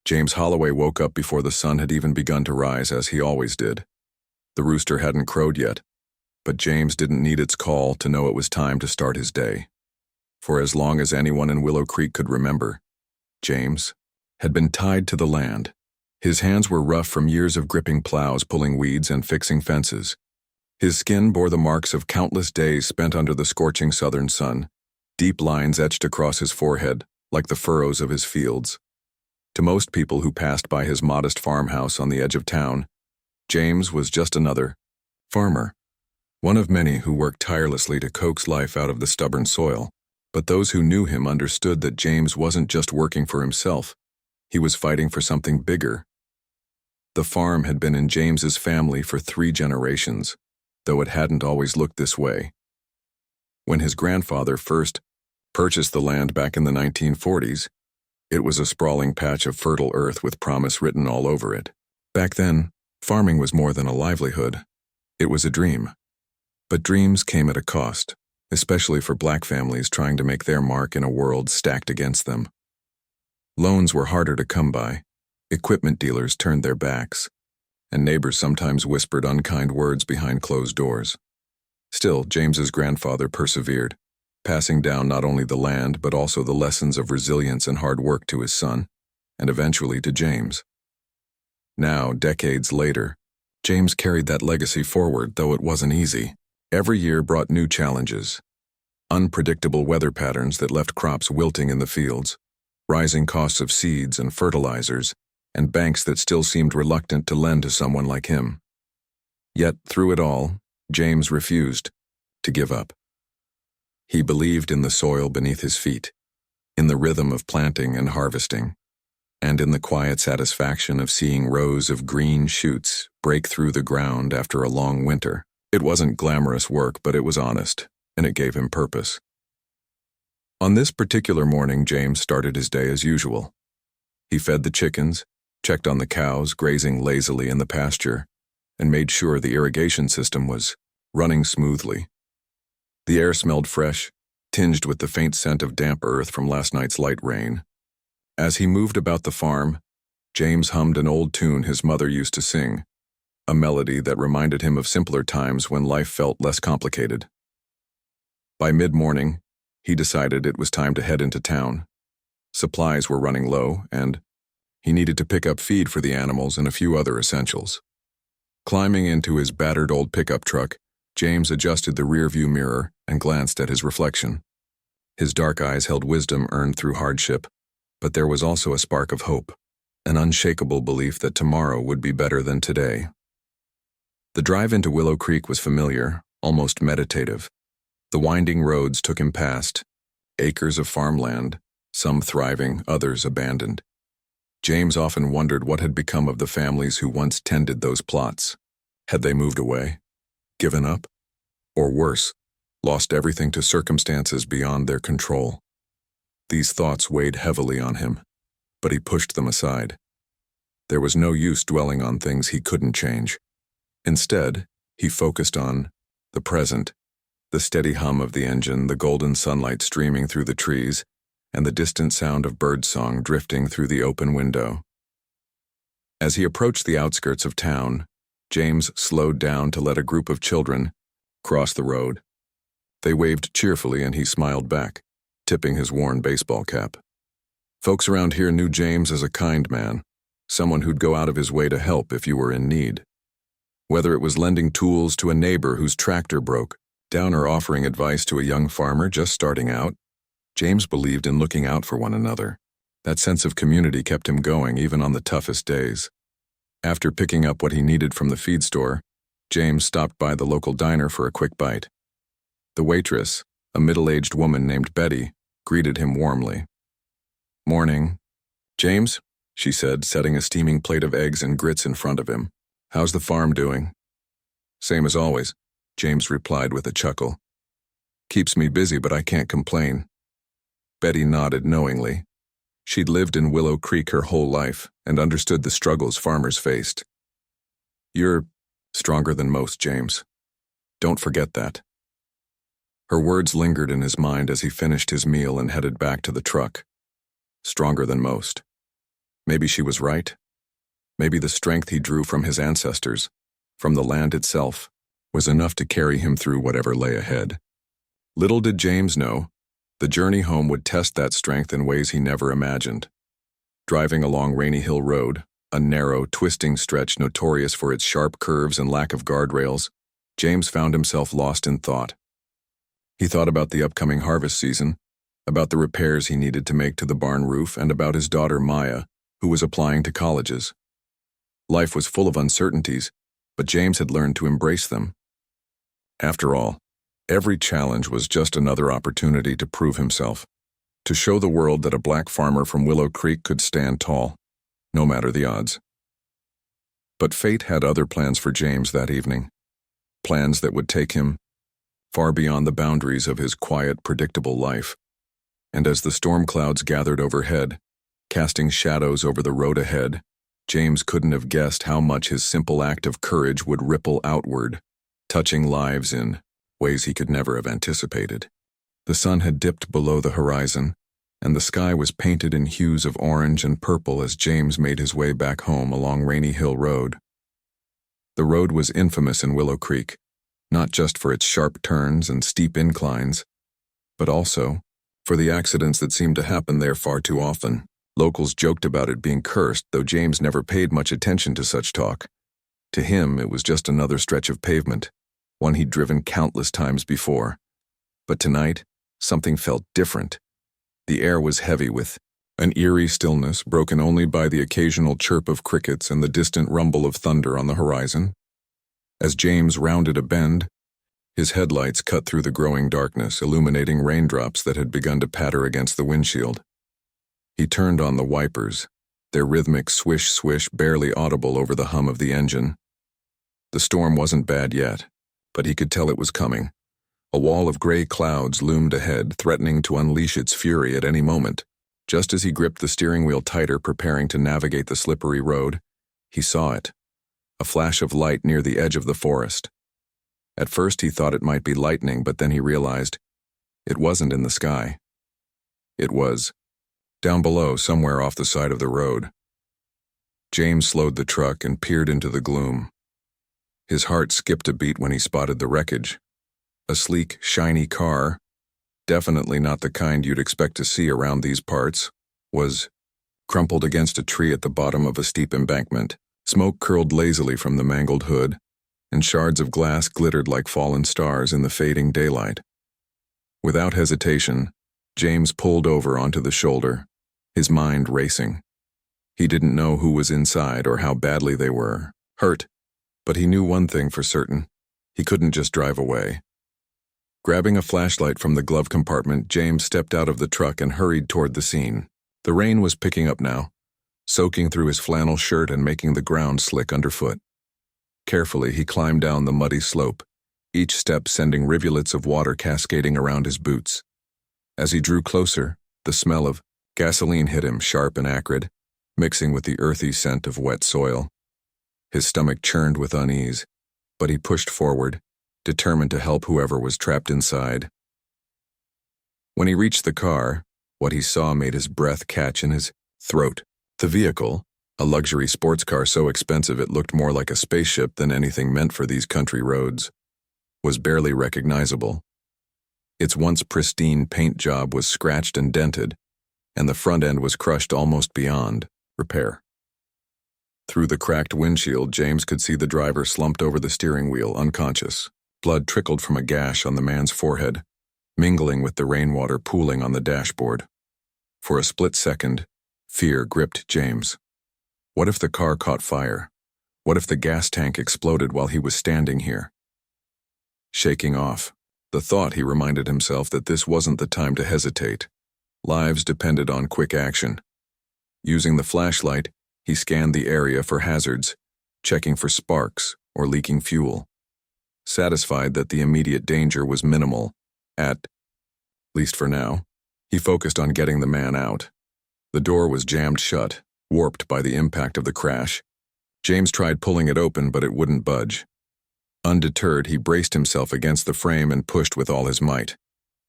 James Holloway woke up before the sun had even begun to rise, as he always did. The rooster hadn't crowed yet, but James didn't need its call to know it was time to start his day. For as long as anyone in Willow Creek could remember, James had been tied to the land. His hands were rough from years of gripping plows, pulling weeds, and fixing fences. His skin bore the marks of countless days spent under the scorching southern sun, deep lines etched across his forehead like the furrows of his fields. To most people who passed by his modest farmhouse on the edge of town, James was just another farmer, one of many who worked tirelessly to coax life out of the stubborn soil. But those who knew him understood that James wasn't just working for himself. He was fighting for something bigger. The farm had been in James's family for 3 generations, though it hadn't always looked this way. When his grandfather first purchased the land back in the 1940s, it was a sprawling patch of fertile earth with promise written all over it. Back then, farming was more than a livelihood. It was a dream. But dreams came at a cost, especially for black families trying to make their mark in a world stacked against them. Loans were harder to come by, equipment dealers turned their backs, and neighbors sometimes whispered unkind words behind closed doors. Still, James's grandfather persevered, passing down not only the land but also the lessons of resilience and hard work to his son, and eventually to James. Now, decades later, James carried that legacy forward, though it wasn't easy. Every year brought new challenges. Unpredictable weather patterns that left crops wilting in the fields, rising costs of seeds and fertilizers, and banks that still seemed reluctant to lend to someone like him. Yet, through it all, James refused to give up. He believed in the soil beneath his feet, in the rhythm of planting and harvesting, and in the quiet satisfaction of seeing rows of green shoots break through the ground after a long winter. It wasn't glamorous work, but it was honest, and it gave him purpose. On this particular morning, James started his day as usual. He fed the chickens, checked on the cows grazing lazily in the pasture, and made sure the irrigation system was running smoothly. The air smelled fresh, tinged with the faint scent of damp earth from last night's light rain. As he moved about the farm, James hummed an old tune his mother used to sing, a melody that reminded him of simpler times when life felt less complicated. By mid-morning, he decided it was time to head into town. Supplies were running low, and he needed to pick up feed for the animals and a few other essentials. Climbing into his battered old pickup truck, James adjusted the rearview mirror and glanced at his reflection. His dark eyes held wisdom earned through hardship, but there was also a spark of hope, an unshakable belief that tomorrow would be better than today. The drive into Willow Creek was familiar, almost meditative. The winding roads took him past, acres of farmland, some thriving, others abandoned. James often wondered what had become of the families who once tended those plots. Had they moved away, given up, or worse, lost everything to circumstances beyond their control? These thoughts weighed heavily on him, but he pushed them aside. There was no use dwelling on things he couldn't change. Instead, he focused on the present, the steady hum of the engine, the golden sunlight streaming through the trees, and the distant sound of birdsong drifting through the open window. As he approached the outskirts of town, James slowed down to let a group of children cross the road. They waved cheerfully and he smiled back, tipping his worn baseball cap. Folks around here knew James as a kind man, someone who'd go out of his way to help if you were in need. Whether it was lending tools to a neighbor whose tractor broke down or offering advice to a young farmer just starting out, James believed in looking out for one another. That sense of community kept him going even on the toughest days. After picking up what he needed from the feed store, James stopped by the local diner for a quick bite. The waitress, a middle-aged woman named Betty, greeted him warmly. "Morning, James," she said, setting a steaming plate of eggs and grits in front of him. "How's the farm doing?" "Same as always," James replied with a chuckle. "Keeps me busy, but I can't complain." Betty nodded knowingly. She'd lived in Willow Creek her whole life and understood the struggles farmers faced. "You're stronger than most, James. Don't forget that." Her words lingered in his mind as he finished his meal and headed back to the truck. Stronger than most. Maybe she was right. Maybe the strength he drew from his ancestors, from the land itself, was enough to carry him through whatever lay ahead. Little did James know, the journey home would test that strength in ways he never imagined. Driving along Rainy Hill Road, a narrow, twisting stretch notorious for its sharp curves and lack of guardrails, James found himself lost in thought. He thought about the upcoming harvest season, about the repairs he needed to make to the barn roof, and about his daughter Maya, who was applying to colleges. Life was full of uncertainties, but James had learned to embrace them. After all, every challenge was just another opportunity to prove himself, to show the world that a black farmer from Willow Creek could stand tall, no matter the odds. But fate had other plans for James that evening, plans that would take him far beyond the boundaries of his quiet, predictable life. And as the storm clouds gathered overhead, casting shadows over the road ahead, James couldn't have guessed how much his simple act of courage would ripple outward, touching lives in ways he could never have anticipated. The sun had dipped below the horizon, and the sky was painted in hues of orange and purple as James made his way back home along Rainy Hill Road. The road was infamous in Willow Creek, not just for its sharp turns and steep inclines, but also for the accidents that seemed to happen there far too often. Locals joked about it being cursed, though James never paid much attention to such talk. To him, it was just another stretch of pavement, one he'd driven countless times before. But tonight, something felt different. The air was heavy with an eerie stillness broken only by the occasional chirp of crickets and the distant rumble of thunder on the horizon. As James rounded a bend, his headlights cut through the growing darkness, illuminating raindrops that had begun to patter against the windshield. He turned on the wipers, their rhythmic swish-swish barely audible over the hum of the engine. The storm wasn't bad yet, but he could tell it was coming. A wall of gray clouds loomed ahead, threatening to unleash its fury at any moment. Just as he gripped the steering wheel tighter, preparing to navigate the slippery road, he saw it, a flash of light near the edge of the forest. At first he thought it might be lightning, but then he realized it wasn't in the sky. It was down below, somewhere off the side of the road. James slowed the truck and peered into the gloom. His heart skipped a beat when he spotted the wreckage. A sleek, shiny car, definitely not the kind you'd expect to see around these parts, was crumpled against a tree at the bottom of a steep embankment. Smoke curled lazily from the mangled hood, and shards of glass glittered like fallen stars in the fading daylight. Without hesitation, James pulled over onto the shoulder, his mind racing. He didn't know who was inside or how badly they were hurt, but he knew one thing for certain: he couldn't just drive away. Grabbing a flashlight from the glove compartment, James stepped out of the truck and hurried toward the scene. The rain was picking up now, soaking through his flannel shirt and making the ground slick underfoot. Carefully, he climbed down the muddy slope, each step sending rivulets of water cascading around his boots. As he drew closer, the smell of gasoline hit him, sharp and acrid, mixing with the earthy scent of wet soil. His stomach churned with unease, but he pushed forward, determined to help whoever was trapped inside. When he reached the car, what he saw made his breath catch in his throat. The vehicle, a luxury sports car so expensive it looked more like a spaceship than anything meant for these country roads, was barely recognizable. Its once pristine paint job was scratched and dented, and the front end was crushed almost beyond repair. Through the cracked windshield, James could see the driver slumped over the steering wheel, unconscious. Blood trickled from a gash on the man's forehead, mingling with the rainwater pooling on the dashboard. For a split second, fear gripped James. What if the car caught fire? What if the gas tank exploded while he was standing here? Shaking off the thought, he reminded himself that this wasn't the time to hesitate. Lives depended on quick action. Using the flashlight, he scanned the area for hazards, checking for sparks or leaking fuel. Satisfied that the immediate danger was minimal, at least for now, he focused on getting the man out. The door was jammed shut, warped by the impact of the crash. James tried pulling it open, but it wouldn't budge. Undeterred, he braced himself against the frame and pushed with all his might.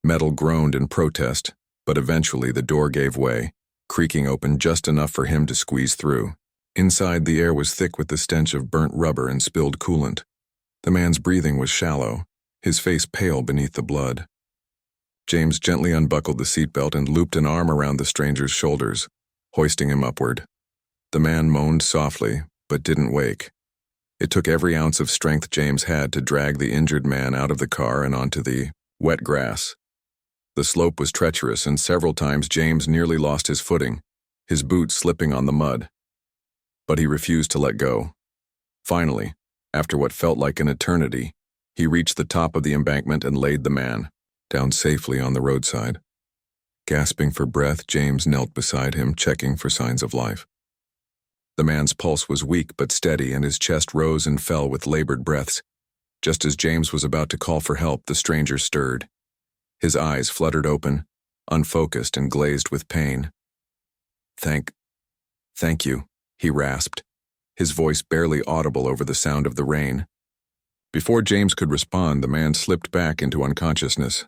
Metal groaned in protest, but eventually the door gave way, creaking open just enough for him to squeeze through. Inside, the air was thick with the stench of burnt rubber and spilled coolant. The man's breathing was shallow, his face pale beneath the blood. James gently unbuckled the seatbelt and looped an arm around the stranger's shoulders, hoisting him upward. The man moaned softly, but didn't wake. It took every ounce of strength James had to drag the injured man out of the car and onto the wet grass. The slope was treacherous, and several times James nearly lost his footing, his boots slipping on the mud. But he refused to let go. Finally, after what felt like an eternity, he reached the top of the embankment and laid the man down safely on the roadside. Gasping for breath, James knelt beside him, checking for signs of life. The man's pulse was weak but steady, and his chest rose and fell with labored breaths. Just as James was about to call for help, the stranger stirred. His eyes fluttered open, unfocused and glazed with pain. Thank you, he rasped, his voice barely audible over the sound of the rain. Before James could respond, the man slipped back into unconsciousness.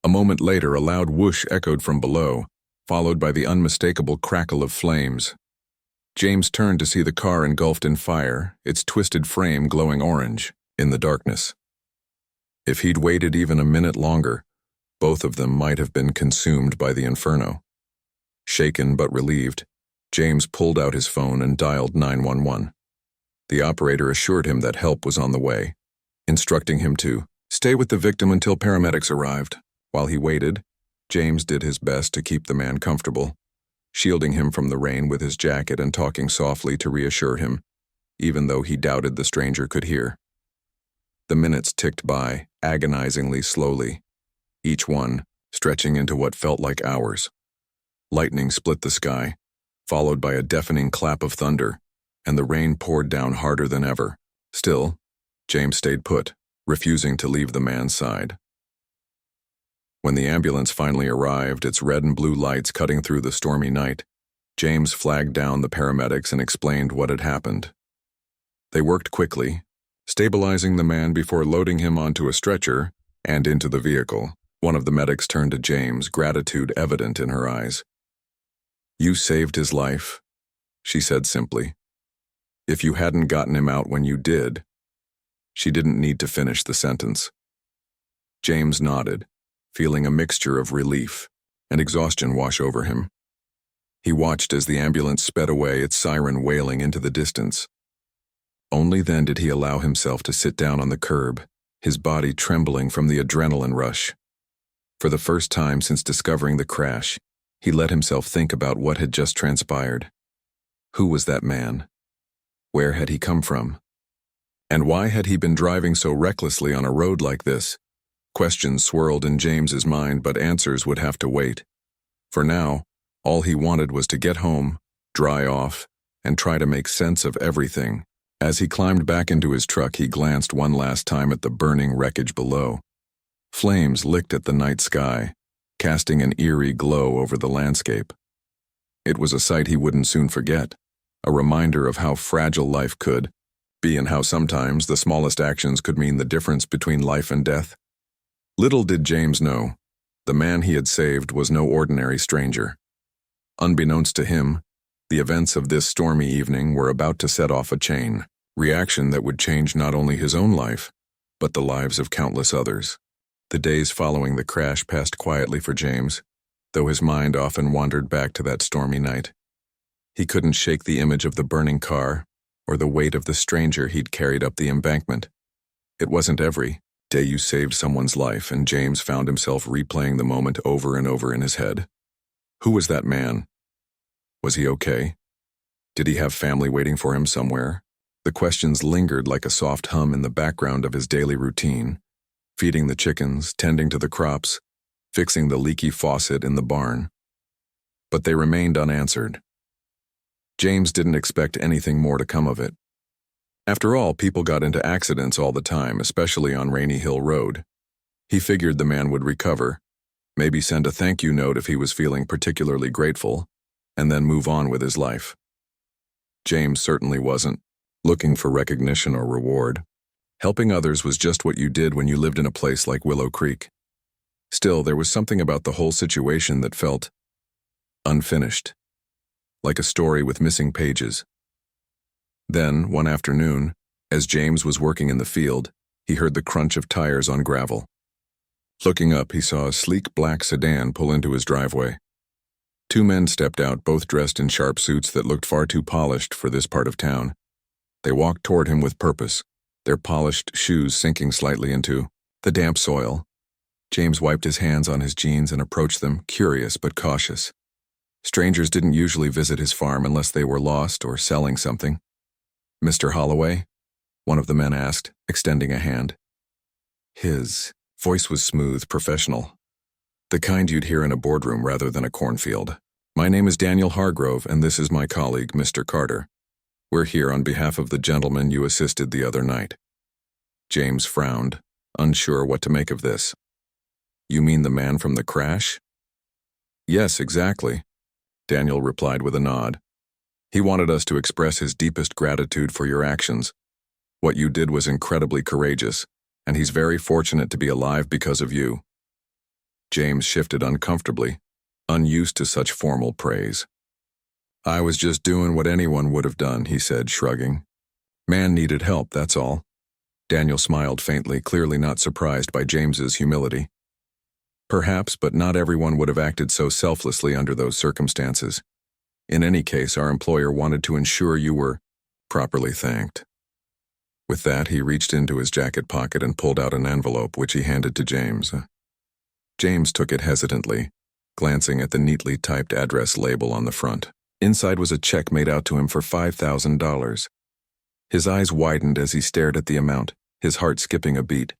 A moment later, a loud whoosh echoed from below, followed by the unmistakable crackle of flames. James turned to see the car engulfed in fire, its twisted frame glowing orange in the darkness. If he'd waited even a minute longer, both of them might have been consumed by the inferno. Shaken but relieved, James pulled out his phone and dialed 911. The operator assured him that help was on the way, instructing him to stay with the victim until paramedics arrived. While he waited, James did his best to keep the man comfortable, shielding him from the rain with his jacket and talking softly to reassure him, even though he doubted the stranger could hear. The minutes ticked by, agonizingly slowly, each one stretching into what felt like hours. Lightning split the sky, followed by a deafening clap of thunder, and the rain poured down harder than ever. Still, James stayed put, refusing to leave the man's side. When the ambulance finally arrived, its red and blue lights cutting through the stormy night, James flagged down the paramedics and explained what had happened. They worked quickly, stabilizing the man before loading him onto a stretcher and into the vehicle. One of the medics turned to James, gratitude evident in her eyes. "You saved his life," she said simply. "If you hadn't gotten him out when you did..." She didn't need to finish the sentence. James nodded, feeling a mixture of relief and exhaustion wash over him. He watched as the ambulance sped away, its siren wailing into the distance. Only then did he allow himself to sit down on the curb, his body trembling from the adrenaline rush. For the first time since discovering the crash, he let himself think about what had just transpired. Who was that man? Where had he come from? And why had he been driving so recklessly on a road like this? Questions swirled in James's mind, but answers would have to wait. For now, all he wanted was to get home, dry off, and try to make sense of everything. As he climbed back into his truck, he glanced one last time at the burning wreckage below. Flames licked at the night sky, casting an eerie glow over the landscape. It was a sight he wouldn't soon forget, a reminder of how fragile life could be and how sometimes the smallest actions could mean the difference between life and death. Little did James know, the man he had saved was no ordinary stranger. Unbeknownst to him, the events of this stormy evening were about to set off a chain reaction that would change not only his own life, but the lives of countless others. The days following the crash passed quietly for James, though his mind often wandered back to that stormy night. He couldn't shake the image of the burning car or the weight of the stranger he'd carried up the embankment. It wasn't every day you saved someone's life, and James found himself replaying the moment over and over in his head. Who was that man? Was he okay? Did he have family waiting for him somewhere? The questions lingered like a soft hum in the background of his daily routine, feeding the chickens, tending to the crops, fixing the leaky faucet in the barn. But they remained unanswered. James didn't expect anything more to come of it. After all, people got into accidents all the time, especially on Rainy Hill Road. He figured the man would recover, maybe send a thank you note if he was feeling particularly grateful, and then move on with his life. James certainly wasn't looking for recognition or reward. Helping others was just what you did when you lived in a place like Willow Creek. Still, there was something about the whole situation that felt unfinished. like a story with missing pages. Then, one afternoon, as James was working in the field, he heard the crunch of tires on gravel. Looking up, he saw a sleek black sedan pull into his driveway. Two men stepped out, both dressed in sharp suits that looked far too polished for this part of town. They walked toward him with purpose, their polished shoes sinking slightly into the damp soil. James wiped his hands on his jeans and approached them, curious but cautious. Strangers didn't usually visit his farm unless they were lost or selling something. "Mr. Holloway?" one of the men asked, extending a hand. His voice was smooth, professional, the kind you'd hear in a boardroom rather than a cornfield. "My name is Daniel Hargrove, and this is my colleague, Mr. Carter. We're here on behalf of the gentleman you assisted the other night." James frowned, unsure what to make of this. "You mean the man from the crash?" "Yes, exactly," Daniel replied with a nod. "He wanted us to express his deepest gratitude for your actions. What you did was incredibly courageous, and he's very fortunate to be alive because of you." James shifted uncomfortably, unused to such formal praise. "I was just doing what anyone would have done," he said, shrugging. "Man needed help, that's all." Daniel smiled faintly, clearly not surprised by James's humility. "Perhaps, but not everyone would have acted so selflessly under those circumstances. In any case, our employer wanted to ensure you were properly thanked." With that, he reached into his jacket pocket and pulled out an envelope, which he handed to James. James took it hesitantly, glancing at the neatly typed address label on the front. Inside was a check made out to him for $5,000. His eyes widened as he stared at the amount, his heart skipping a beat.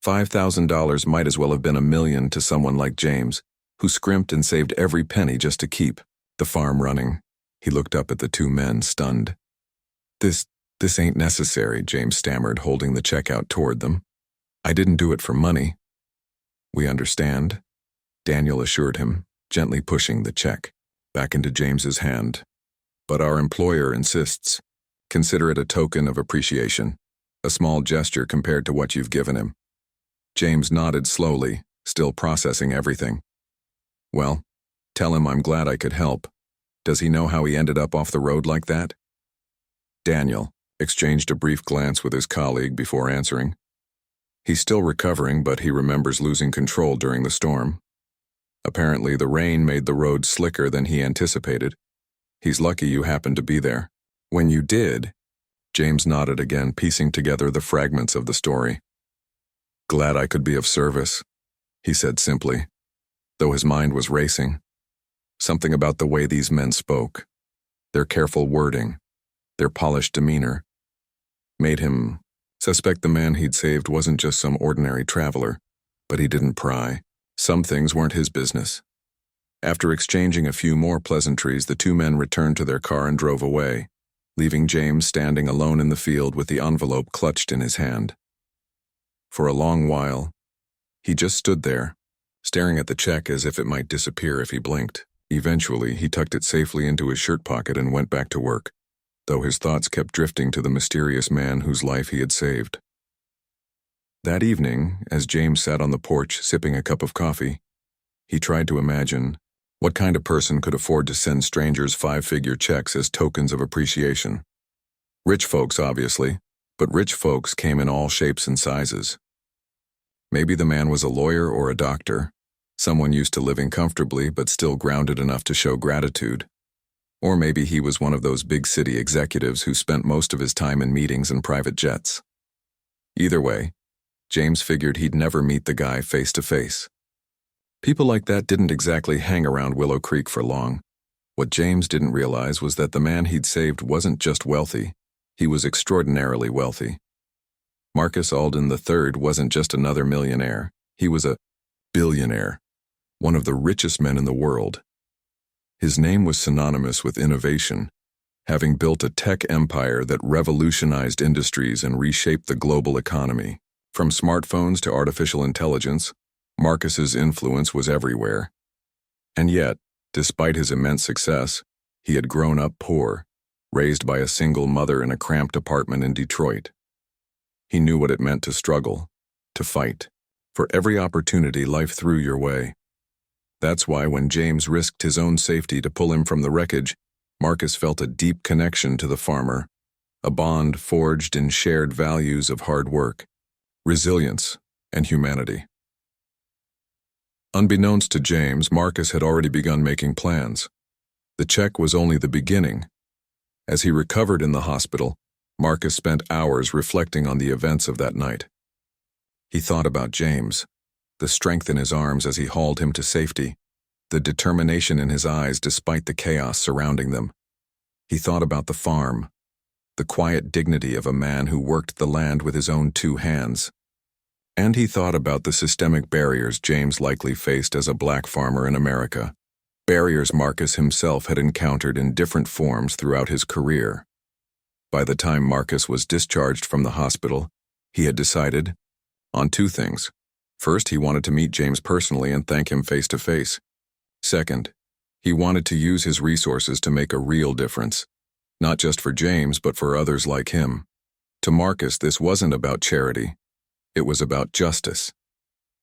$5,000 might as well have been $1 million to someone like James, who scrimped and saved every penny just to keep the farm running. He looked up at the two men, stunned. This ain't necessary," James stammered, holding the check out toward them. "I didn't do it for money." "We understand," Daniel assured him, gently pushing the check back into James's hand. "But our employer insists. Consider it a token of appreciation, a small gesture compared to what you've given him." James nodded slowly, still processing everything. "Well, tell him I'm glad I could help. Does he know how he ended up off the road like that?" Daniel exchanged a brief glance with his colleague before answering. "He's still recovering, but he remembers losing control during the storm. Apparently, the rain made the road slicker than he anticipated. He's lucky you happened to be there. When you did," James nodded again, piecing together the fragments of the story. "Glad I could be of service," he said simply, though his mind was racing. Something about the way these men spoke, their careful wording, their polished demeanor, made him suspect the man he'd saved wasn't just some ordinary traveler, but he didn't pry. Some things weren't his business. After exchanging a few more pleasantries, the two men returned to their car and drove away, leaving James standing alone in the field with the envelope clutched in his hand. For a long while, he just stood there, staring at the check as if it might disappear if he blinked. Eventually, he tucked it safely into his shirt pocket and went back to work, though his thoughts kept drifting to the mysterious man whose life he had saved. That evening, as James sat on the porch sipping a cup of coffee, he tried to imagine what kind of person could afford to send strangers 5-figure checks as tokens of appreciation. Rich folks, obviously, but rich folks came in all shapes and sizes. Maybe the man was a lawyer or a doctor, someone used to living comfortably but still grounded enough to show gratitude. Or maybe he was one of those big city executives who spent most of his time in meetings and private jets. Either way, James figured he'd never meet the guy face to face. People like that didn't exactly hang around Willow Creek for long. What James didn't realize was that the man he'd saved wasn't just wealthy, he was extraordinarily wealthy. Marcus Alden III wasn't just another millionaire, he was a billionaire, one of the richest men in the world. His name was synonymous with innovation, having built a tech empire that revolutionized industries and reshaped the global economy. From smartphones to artificial intelligence, Marcus's influence was everywhere. And yet, despite his immense success, he had grown up poor, raised by a single mother in a cramped apartment in Detroit. He knew what it meant to struggle, to fight, for every opportunity life threw your way. That's why when James risked his own safety to pull him from the wreckage, Marcus felt a deep connection to the farmer, a bond forged in shared values of hard work, resilience, and humanity. Unbeknownst to James, Marcus had already begun making plans. The check was only the beginning. As he recovered in the hospital, Marcus spent hours reflecting on the events of that night. He thought about James, the strength in his arms as he hauled him to safety, the determination in his eyes despite the chaos surrounding them. He thought about the farm, the quiet dignity of a man who worked the land with his own 2 hands. And he thought about the systemic barriers James likely faced as a black farmer in America, barriers Marcus himself had encountered in different forms throughout his career. By the time Marcus was discharged from the hospital, he had decided on 2 things. First, he wanted to meet James personally and thank him face to face. Second, he wanted to use his resources to make a real difference, not just for James, but for others like him. To Marcus, this wasn't about charity. It was about justice.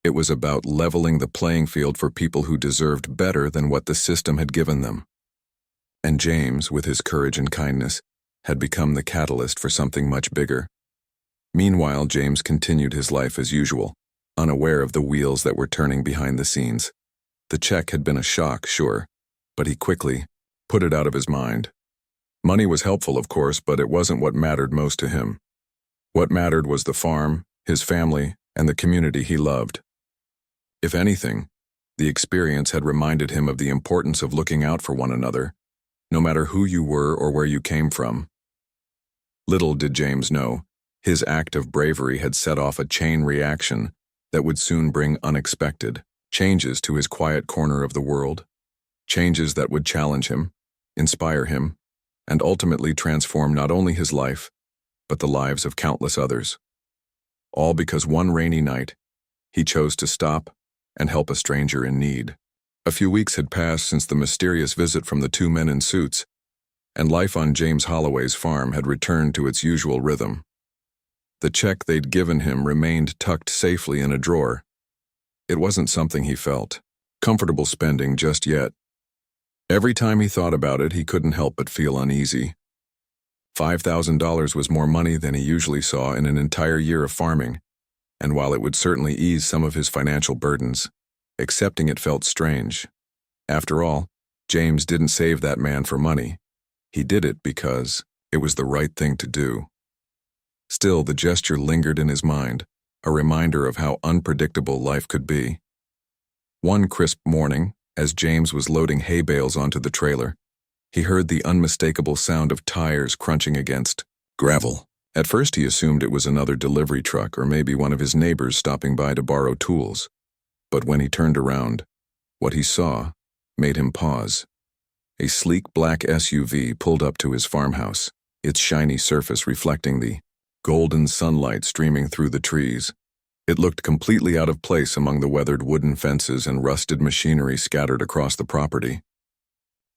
It was about leveling the playing field for people who deserved better than what the system had given them. And James, with his courage and kindness, had become the catalyst for something much bigger. Meanwhile, James continued his life as usual, unaware of the wheels that were turning behind the scenes. The check had been a shock, sure, but he quickly put it out of his mind. Money was helpful, of course, but it wasn't what mattered most to him. What mattered was the farm, his family, and the community he loved. If anything, the experience had reminded him of the importance of looking out for one another, no matter who you were or where you came from. Little did James know, his act of bravery had set off a chain reaction that would soon bring unexpected changes to his quiet corner of the world, changes that would challenge him, inspire him, and ultimately transform not only his life, but the lives of countless others. All because one rainy night, he chose to stop and help a stranger in need. A few weeks had passed since the mysterious visit from the 2 men in suits, and life on James Holloway's farm had returned to its usual rhythm. The check they'd given him remained tucked safely in a drawer. It wasn't something he felt comfortable spending just yet. Every time he thought about it, he couldn't help but feel uneasy. $5,000 was more money than he usually saw in an entire year of farming, and while it would certainly ease some of his financial burdens, accepting it felt strange. After all, James didn't save that man for money. He did it because it was the right thing to do. Still, the gesture lingered in his mind, a reminder of how unpredictable life could be. One crisp morning, as James was loading hay bales onto the trailer, he heard the unmistakable sound of tires crunching against gravel. At first he assumed it was another delivery truck or maybe one of his neighbors stopping by to borrow tools. But when he turned around, what he saw made him pause. A sleek black SUV pulled up to his farmhouse, its shiny surface reflecting the golden sunlight streaming through the trees. It looked completely out of place among the weathered wooden fences and rusted machinery scattered across the property.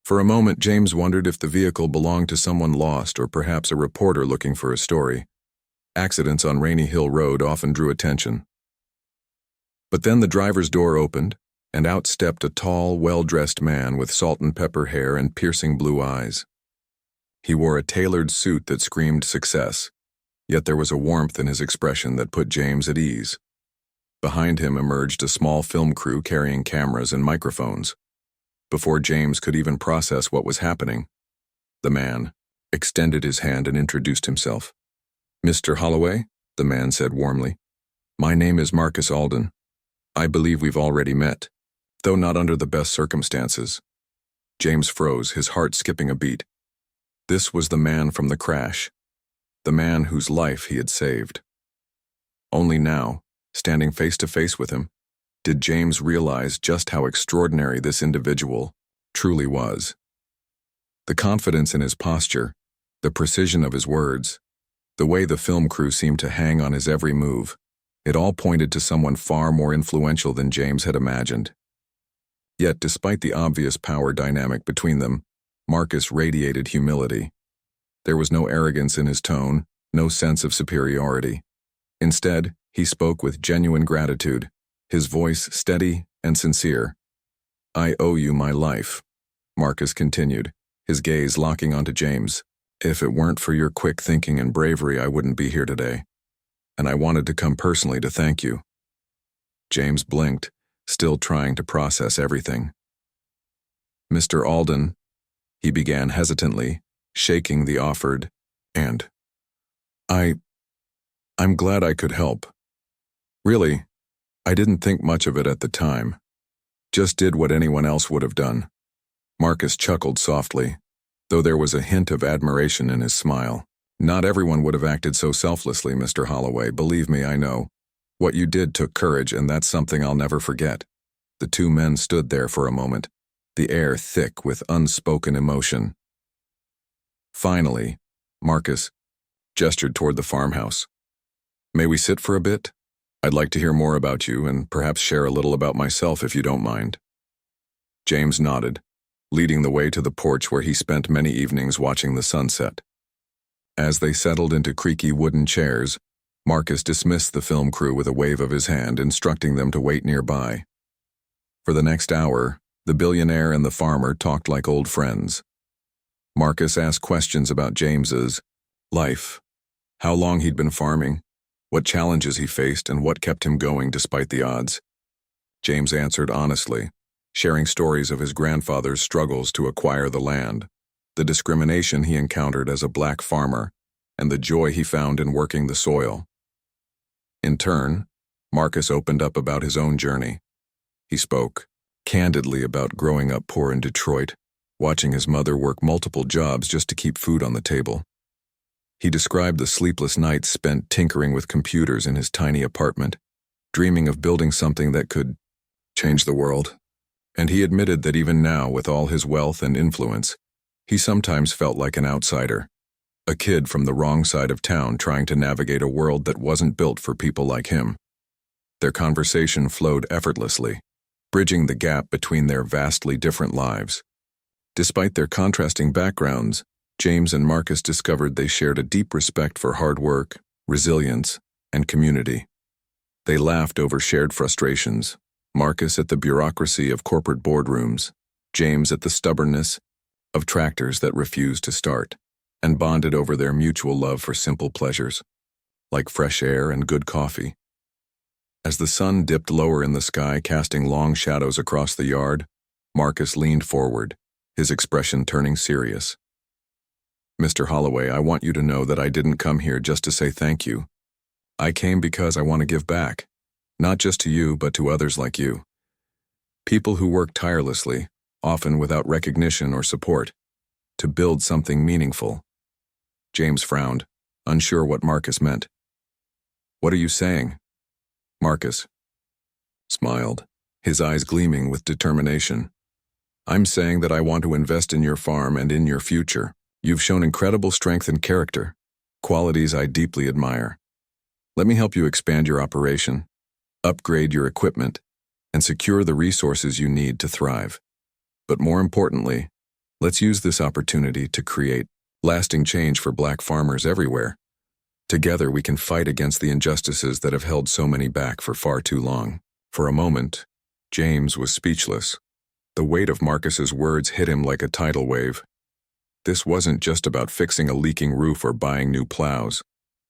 For a moment, James wondered if the vehicle belonged to someone lost or perhaps a reporter looking for a story. Accidents on Rainy Hill Road often drew attention. But then the driver's door opened, and out stepped a tall, well-dressed man with salt and pepper hair and piercing blue eyes. He wore a tailored suit that screamed success, yet there was a warmth in his expression that put James at ease. Behind him emerged a small film crew carrying cameras and microphones. Before James could even process what was happening, the man extended his hand and introduced himself. "Mr. Holloway," the man said warmly, "my name is Marcus Alden. I believe we've already met, though not under the best circumstances." James froze, his heart skipping a beat. This was the man from the crash, the man whose life he had saved. Only now, standing face to face with him, did James realize just how extraordinary this individual truly was. The confidence in his posture, the precision of his words, the way the film crew seemed to hang on his every move, it all pointed to someone far more influential than James had imagined. Yet, despite the obvious power dynamic between them, Marcus radiated humility. There was no arrogance in his tone, no sense of superiority. Instead, he spoke with genuine gratitude, his voice steady and sincere. "I owe you my life," Marcus continued, his gaze locking onto James. "If it weren't for your quick thinking and bravery, I wouldn't be here today. And I wanted to come personally to thank you." James blinked, still trying to process everything. "Mr. Alden," he began hesitantly, shaking the offered hand. I'm glad I could help. Really, I didn't think much of it at the time. Just did what anyone else would have done." Marcus chuckled softly, though there was a hint of admiration in his smile. "Not everyone would have acted so selflessly, Mr. Holloway. Believe me, I know. What you did took courage, and that's something I'll never forget." The two men stood there for a moment, the air thick with unspoken emotion. Finally, Marcus gestured toward the farmhouse. "May we sit for a bit? I'd like to hear more about you and perhaps share a little about myself if you don't mind." James nodded, leading the way to the porch where he spent many evenings watching the sunset. As they settled into creaky wooden chairs, Marcus dismissed the film crew with a wave of his hand, instructing them to wait nearby. For the next hour, the billionaire and the farmer talked like old friends. Marcus asked questions about James's life, how long he'd been farming, what challenges he faced, and what kept him going despite the odds. James answered honestly, sharing stories of his grandfather's struggles to acquire the land, the discrimination he encountered as a black farmer, and the joy he found in working the soil. In turn, Marcus opened up about his own journey. He spoke candidly about growing up poor in Detroit, watching his mother work multiple jobs just to keep food on the table. He described the sleepless nights spent tinkering with computers in his tiny apartment, dreaming of building something that could change the world. And he admitted that even now, with all his wealth and influence, he sometimes felt like an outsider, a kid from the wrong side of town trying to navigate a world that wasn't built for people like him. Their conversation flowed effortlessly, bridging the gap between their vastly different lives. Despite their contrasting backgrounds, James and Marcus discovered they shared a deep respect for hard work, resilience, and community. They laughed over shared frustrations, Marcus at the bureaucracy of corporate boardrooms, James at the stubbornness of tractors that refused to start, and bonded over their mutual love for simple pleasures, like fresh air and good coffee. As the sun dipped lower in the sky, casting long shadows across the yard, Marcus leaned forward, his expression turning serious. "Mr. Holloway, I want you to know that I didn't come here just to say thank you. I came because I want to give back, not just to you, but to others like you. People who work tirelessly, often without recognition or support, to build something meaningful." James frowned, unsure what Marcus meant. "What are you saying?" Marcus smiled, his eyes gleaming with determination. "I'm saying that I want to invest in your farm and in your future. You've shown incredible strength and character, qualities I deeply admire. Let me help you expand your operation, upgrade your equipment, and secure the resources you need to thrive. But more importantly, let's use this opportunity to create lasting change for black farmers everywhere. Together we can fight against the injustices that have held so many back for far too long." For a moment, James was speechless. The weight of Marcus's words hit him like a tidal wave. This wasn't just about fixing a leaking roof or buying new plows.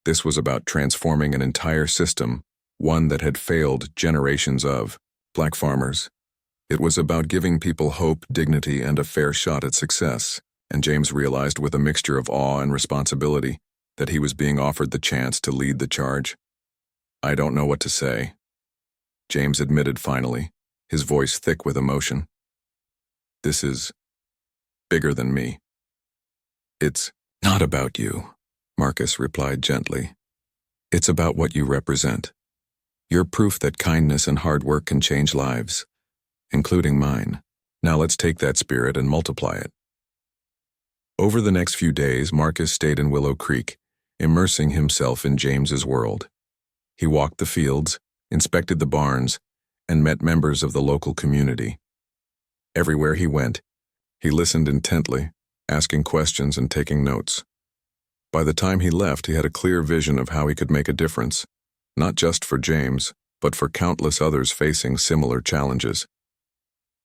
This was about transforming an entire system, one that had failed generations of black farmers. It was about giving people hope, dignity, and a fair shot at success, and James realized with a mixture of awe and responsibility that he was being offered the chance to lead the charge. "I don't know what to say," James admitted finally, his voice thick with emotion. "This is bigger than me." "It's not about you," Marcus replied gently. "It's about what you represent. You're proof that kindness and hard work can change lives, including mine. Now let's take that spirit and multiply it." Over the next few days, Marcus stayed in Willow Creek, immersing himself in James's world. He walked the fields, inspected the barns, and met members of the local community. Everywhere he went, he listened intently, asking questions and taking notes. By the time he left, he had a clear vision of how he could make a difference, not just for James, but for countless others facing similar challenges.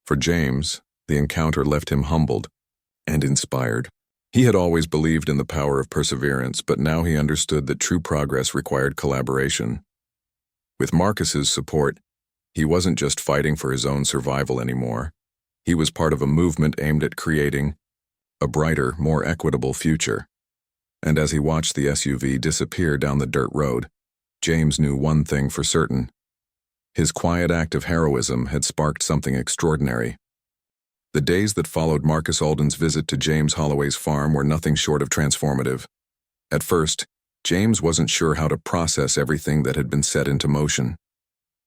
For James, the encounter left him humbled, and inspired. He had always believed in the power of perseverance, but now he understood that true progress required collaboration. With Marcus's support, he wasn't just fighting for his own survival anymore. He was part of a movement aimed at creating a brighter, more equitable future. And as he watched the SUV disappear down the dirt road, James knew one thing for certain. His quiet act of heroism had sparked something extraordinary. The days that followed Marcus Alden's visit to James Holloway's farm were nothing short of transformative. At first, James wasn't sure how to process everything that had been set into motion.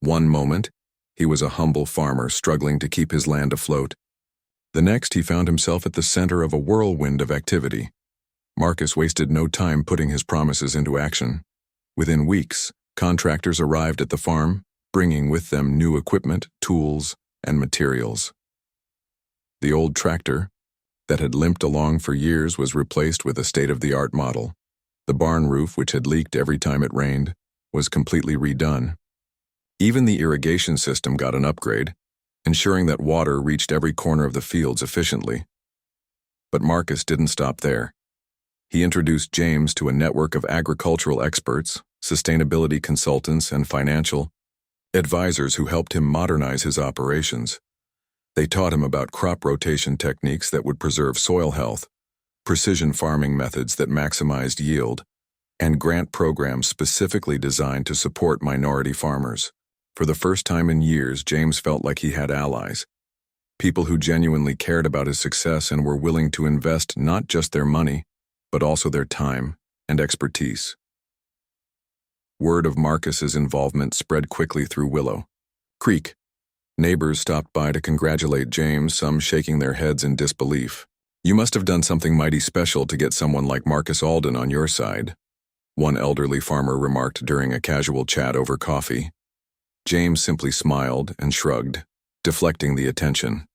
One moment, he was a humble farmer struggling to keep his land afloat. The next, he found himself at the center of a whirlwind of activity. Marcus wasted no time putting his promises into action. Within weeks, contractors arrived at the farm, bringing with them new equipment, tools, and materials. The old tractor, that had limped along for years, was replaced with a state-of-the-art model. The barn roof, which had leaked every time it rained, was completely redone. Even the irrigation system got an upgrade, ensuring that water reached every corner of the fields efficiently. But Marcus didn't stop there. He introduced James to a network of agricultural experts, sustainability consultants, and financial advisors who helped him modernize his operations. They taught him about crop rotation techniques that would preserve soil health, precision farming methods that maximized yield, and grant programs specifically designed to support minority farmers. For the first time in years, James felt like he had allies, people who genuinely cared about his success and were willing to invest not just their money, but also their time and expertise. Word of Marcus's involvement spread quickly through Willow Creek. Neighbors stopped by to congratulate James, some shaking their heads in disbelief. "You must have done something mighty special to get someone like Marcus Alden on your side," one elderly farmer remarked during a casual chat over coffee. James simply smiled and shrugged, deflecting the attention.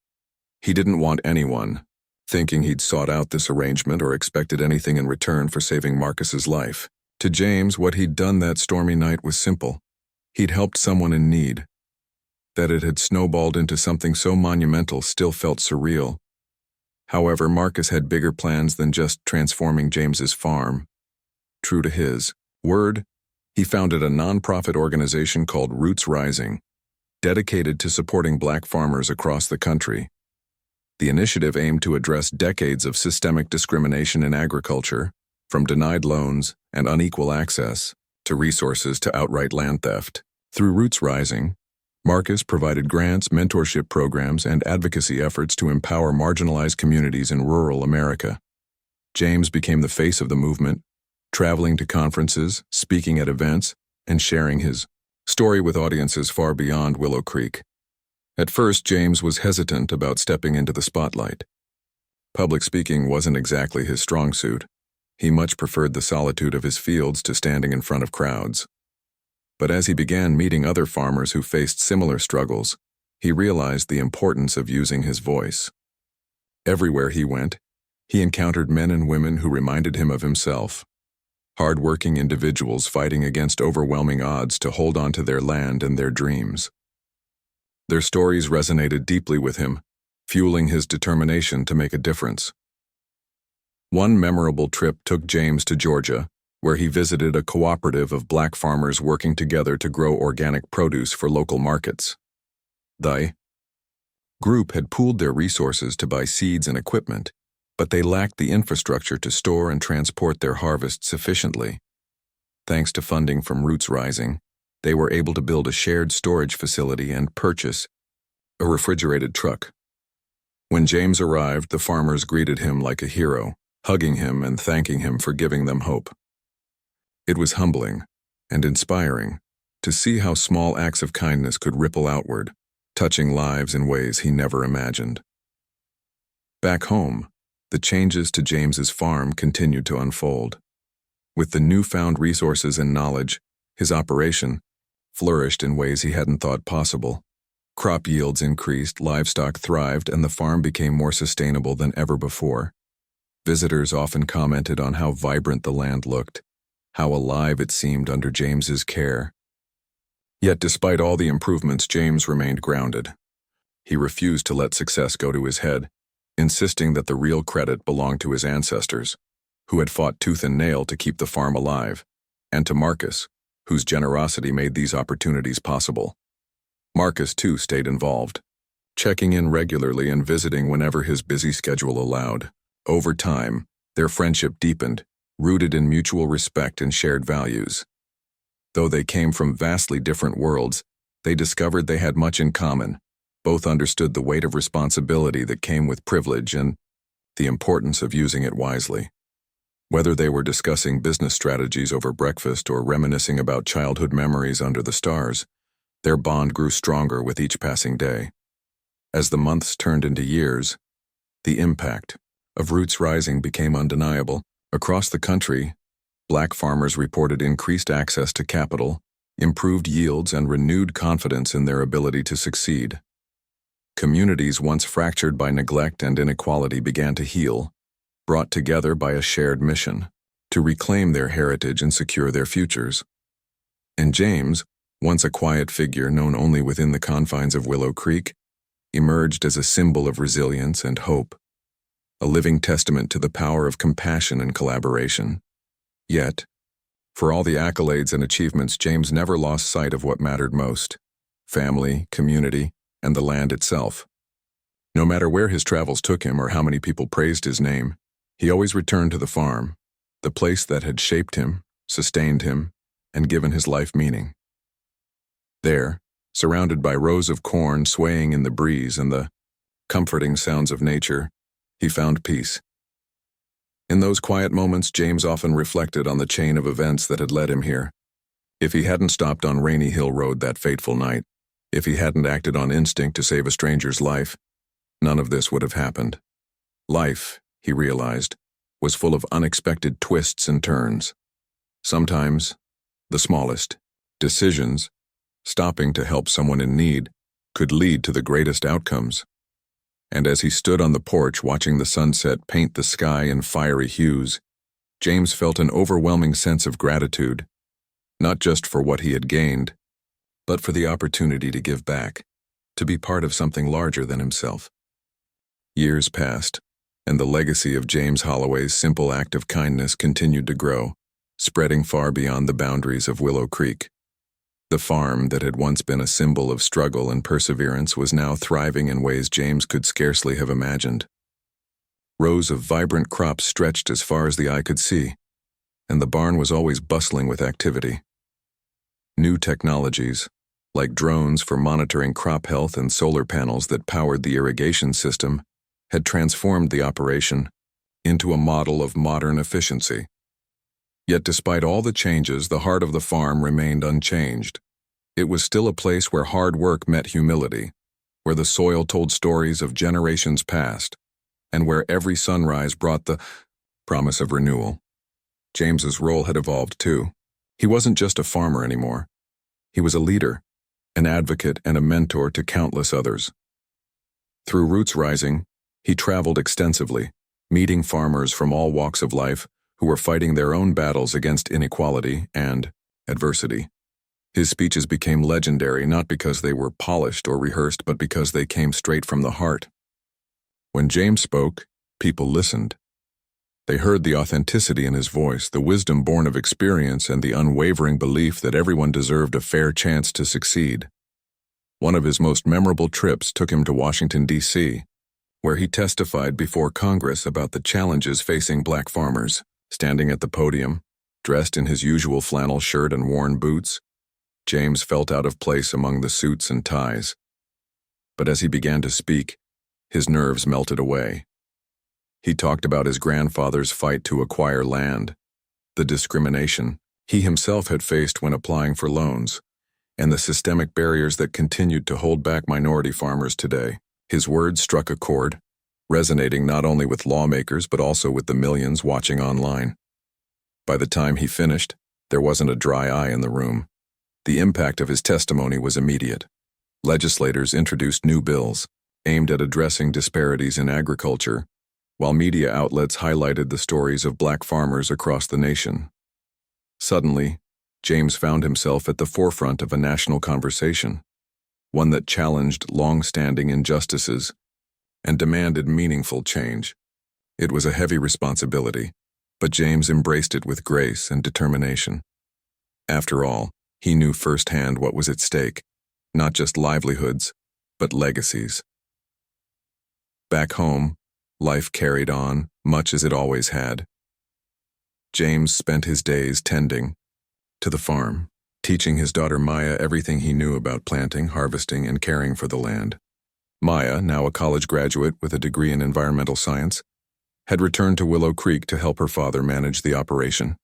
He didn't want anyone thinking he'd sought out this arrangement or expected anything in return for saving Marcus's life. To James, what he'd done that stormy night was simple. He'd helped someone in need. That it had snowballed into something so monumental still felt surreal. However, Marcus had bigger plans than just transforming James's farm. True to his word, he founded a nonprofit organization called Roots Rising, dedicated to supporting Black farmers across the country. The initiative aimed to address decades of systemic discrimination in agriculture, from denied loans and unequal access to resources to outright land theft. Through Roots Rising, Marcus provided grants, mentorship programs, and advocacy efforts to empower marginalized communities in rural America. James became the face of the movement, traveling to conferences, speaking at events, and sharing his story with audiences far beyond Willow Creek. At first, James was hesitant about stepping into the spotlight. Public speaking wasn't exactly his strong suit. He much preferred the solitude of his fields to standing in front of crowds. But as he began meeting other farmers who faced similar struggles, he realized the importance of using his voice. Everywhere he went, he encountered men and women who reminded him of himself. Hard-working individuals fighting against overwhelming odds to hold on to their land and their dreams. Their stories resonated deeply with him, fueling his determination to make a difference. One memorable trip took James to Georgia, where he visited a cooperative of Black farmers working together to grow organic produce for local markets. The group had pooled their resources to buy seeds and equipment, but they lacked the infrastructure to store and transport their harvests efficiently. Thanks to funding from Roots Rising, they were able to build a shared storage facility and purchase a refrigerated truck. When James arrived, the farmers greeted him like a hero, hugging him and thanking him for giving them hope. It was humbling and inspiring to see how small acts of kindness could ripple outward, touching lives in ways he never imagined. Back home, the changes to James's farm continued to unfold. With the newfound resources and knowledge, his operation flourished in ways he hadn't thought possible. Crop yields increased, livestock thrived, and the farm became more sustainable than ever before. Visitors often commented on how vibrant the land looked, how alive it seemed under James's care. Yet despite all the improvements, James remained grounded. He refused to let success go to his head. insisting that the real credit belonged to his ancestors, who had fought tooth and nail to keep the farm alive, and to Marcus, whose generosity made these opportunities possible. Marcus, too, stayed involved, checking in regularly and visiting whenever his busy schedule allowed. Over time, their friendship deepened, rooted in mutual respect and shared values. Though they came from vastly different worlds, they discovered they had much in common. Both understood the weight of responsibility that came with privilege and the importance of using it wisely. Whether they were discussing business strategies over breakfast or reminiscing about childhood memories under the stars, their bond grew stronger with each passing day. As the months turned into years, the impact of Roots Rising became undeniable. Across the country, Black farmers reported increased access to capital, improved yields, and renewed confidence in their ability to succeed. Communities once fractured by neglect and inequality began to heal, brought together by a shared mission to reclaim their heritage and secure their futures. And James, once a quiet figure known only within the confines of Willow Creek, emerged as a symbol of resilience and hope, a living testament to the power of compassion and collaboration. Yet, for all the accolades and achievements, James never lost sight of what mattered most: family, community, and the land itself. No matter where his travels took him or how many people praised his name, he always returned to the farm, the place that had shaped him, sustained him, and given his life meaning. There, surrounded by rows of corn swaying in the breeze and the comforting sounds of nature, he found peace. In those quiet moments, James often reflected on the chain of events that had led him here. If he hadn't stopped on Rainy Hill Road that fateful night, if he hadn't acted on instinct to save a stranger's life, none of this would have happened. Life, he realized, was full of unexpected twists and turns. Sometimes, the smallest decisions, stopping to help someone in need, could lead to the greatest outcomes. And as he stood on the porch watching the sunset paint the sky in fiery hues, James felt an overwhelming sense of gratitude, not just for what he had gained, but for the opportunity to give back, to be part of something larger than himself. Years passed, and the legacy of James Holloway's simple act of kindness continued to grow, spreading far beyond the boundaries of Willow Creek. The farm that had once been a symbol of struggle and perseverance was now thriving in ways James could scarcely have imagined. Rows of vibrant crops stretched as far as the eye could see, and the barn was always bustling with activity. New technologies, like drones for monitoring crop health and solar panels that powered the irrigation system, had transformed the operation into a model of modern efficiency. Yet despite all the changes, the heart of the farm remained unchanged. It was still a place where hard work met humility, where the soil told stories of generations past, and where every sunrise brought the promise of renewal. James's role had evolved too. He wasn't just a farmer anymore. He was a leader, an advocate, and a mentor to countless others. Through Roots Rising, he traveled extensively, meeting farmers from all walks of life who were fighting their own battles against inequality and adversity. His speeches became legendary not because they were polished or rehearsed, but because they came straight from the heart. When James spoke, people listened. They heard the authenticity in his voice, the wisdom born of experience, and the unwavering belief that everyone deserved a fair chance to succeed. One of his most memorable trips took him to Washington, D.C., where he testified before Congress about the challenges facing Black farmers. Standing at the podium, dressed in his usual flannel shirt and worn boots, James felt out of place among the suits and ties. But as he began to speak, his nerves melted away. He talked about his grandfather's fight to acquire land, the discrimination he himself had faced when applying for loans, and the systemic barriers that continued to hold back minority farmers today. His words struck a chord, resonating not only with lawmakers but also with the millions watching online. By the time he finished, there wasn't a dry eye in the room. The impact of his testimony was immediate. Legislators introduced new bills aimed at addressing disparities in agriculture, while media outlets highlighted the stories of Black farmers across the nation. Suddenly, James found himself at the forefront of a national conversation, one that challenged long-standing injustices and demanded meaningful change. It was a heavy responsibility, but James embraced it with grace and determination. After all, he knew firsthand what was at stake, not just livelihoods, but legacies. Back home, life carried on, much as it always had. James spent his days tending to the farm, teaching his daughter Maya everything he knew about planting, harvesting, and caring for the land. Maya, now a college graduate with a degree in environmental science, had returned to Willow Creek to help her father manage the operation.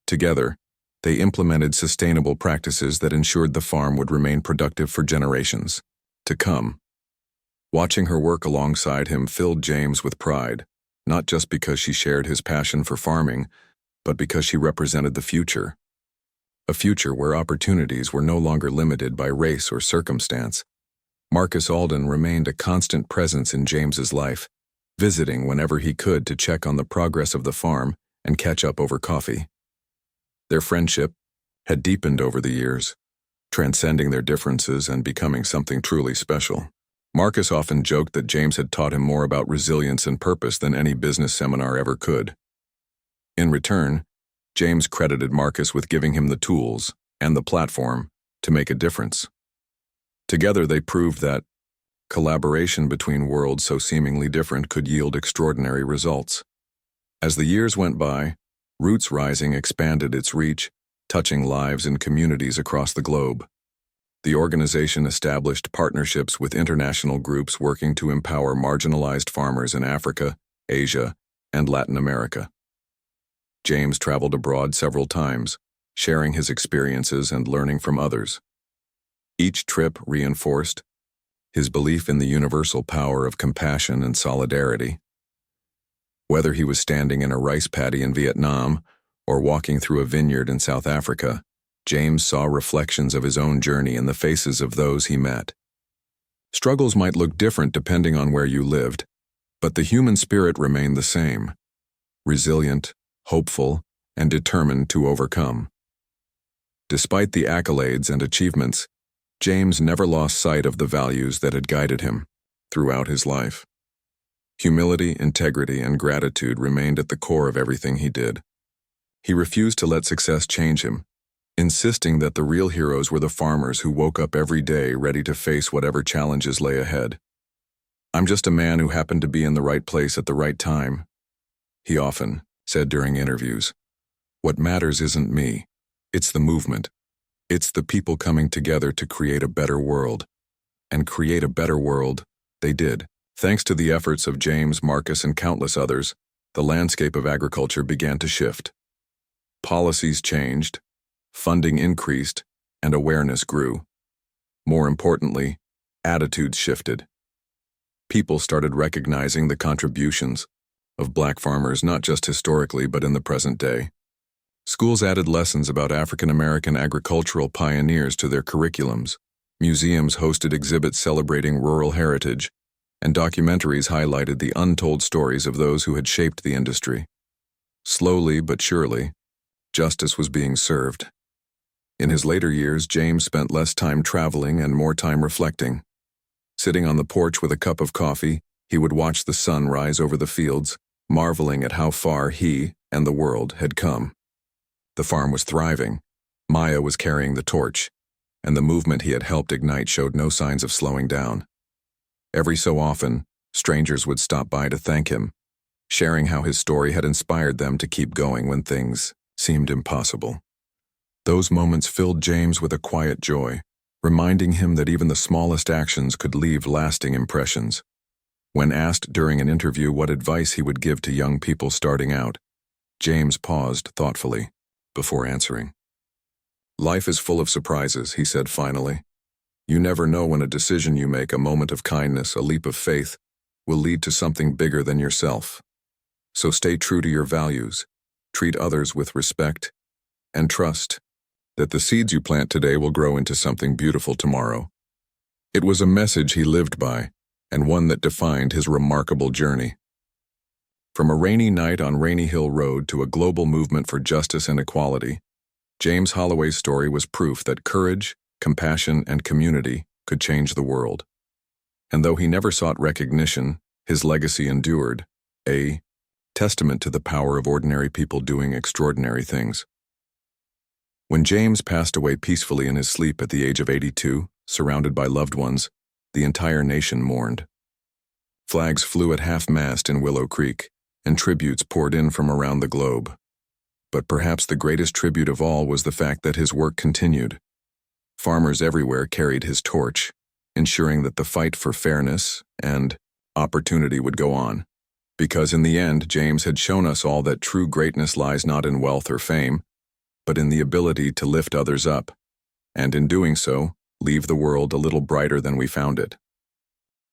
Together, they implemented sustainable practices that ensured the farm would remain productive for generations to come. Watching her work alongside him filled James with pride, not just because she shared his passion for farming, but because she represented the future. A future where opportunities were no longer limited by race or circumstance. Marcus Alden remained a constant presence in James's life, visiting whenever he could to check on the progress of the farm and catch up over coffee. Their friendship had deepened over the years, transcending their differences and becoming something truly special. Marcus often joked that James had taught him more about resilience and purpose than any business seminar ever could. In return, James credited Marcus with giving him the tools and the platform to make a difference. Together they proved that collaboration between worlds so seemingly different could yield extraordinary results. As the years went by, Roots Rising expanded its reach, touching lives and communities across the globe. The organization established partnerships with international groups working to empower marginalized farmers in Africa, Asia, and Latin America. James traveled abroad several times, sharing his experiences and learning from others. Each trip reinforced his belief in the universal power of compassion and solidarity. Whether he was standing in a rice paddy in Vietnam or walking through a vineyard in South Africa, James saw reflections of his own journey in the faces of those he met. Struggles might look different depending on where you lived, but the human spirit remained the same: resilient, hopeful, and determined to overcome. Despite the accolades and achievements, James never lost sight of the values that had guided him throughout his life. Humility, integrity, and gratitude remained at the core of everything he did. He refused to let success change him, insisting that the real heroes were the farmers who woke up every day ready to face whatever challenges lay ahead. "I'm just a man who happened to be in the right place at the right time," he often said during interviews. "What matters isn't me, it's the movement. It's the people coming together to create a better world." And create a better world, they did. Thanks to the efforts of James, Marcus, and countless others, the landscape of agriculture began to shift. Policies changed, funding increased, and awareness grew. More importantly, attitudes shifted. People started recognizing the contributions of Black farmers not just historically but in the present day. Schools added lessons about African American agricultural pioneers to their curriculums. Museums hosted exhibits celebrating rural heritage, and documentaries highlighted the untold stories of those who had shaped the industry. Slowly but surely, justice was being served. In his later years, James spent less time traveling and more time reflecting. Sitting on the porch with a cup of coffee, he would watch the sun rise over the fields, marveling at how far he and the world had come. The farm was thriving, Maya was carrying the torch, and the movement he had helped ignite showed no signs of slowing down. Every so often, strangers would stop by to thank him, sharing how his story had inspired them to keep going when things seemed impossible. Those moments filled James with a quiet joy, reminding him that even the smallest actions could leave lasting impressions. When asked during an interview what advice he would give to young people starting out, James paused thoughtfully before answering. "Life is full of surprises," he said finally. "You never know when a decision you make, a moment of kindness, a leap of faith, will lead to something bigger than yourself. So stay true to your values, treat others with respect, and trust that the seeds you plant today will grow into something beautiful tomorrow." It was a message he lived by, and one that defined his remarkable journey. From a rainy night on Rainy Hill Road to a global movement for justice and equality, James Holloway's story was proof that courage, compassion, and community could change the world. And though he never sought recognition, his legacy endured, a testament to the power of ordinary people doing extraordinary things. When James passed away peacefully in his sleep at the age of 82, surrounded by loved ones, the entire nation mourned. Flags flew at half-mast in Willow Creek, and tributes poured in from around the globe. But perhaps the greatest tribute of all was the fact that his work continued. Farmers everywhere carried his torch, ensuring that the fight for fairness and opportunity would go on. Because in the end, James had shown us all that true greatness lies not in wealth or fame, but in the ability to lift others up, and in doing so, leave the world a little brighter than we found it.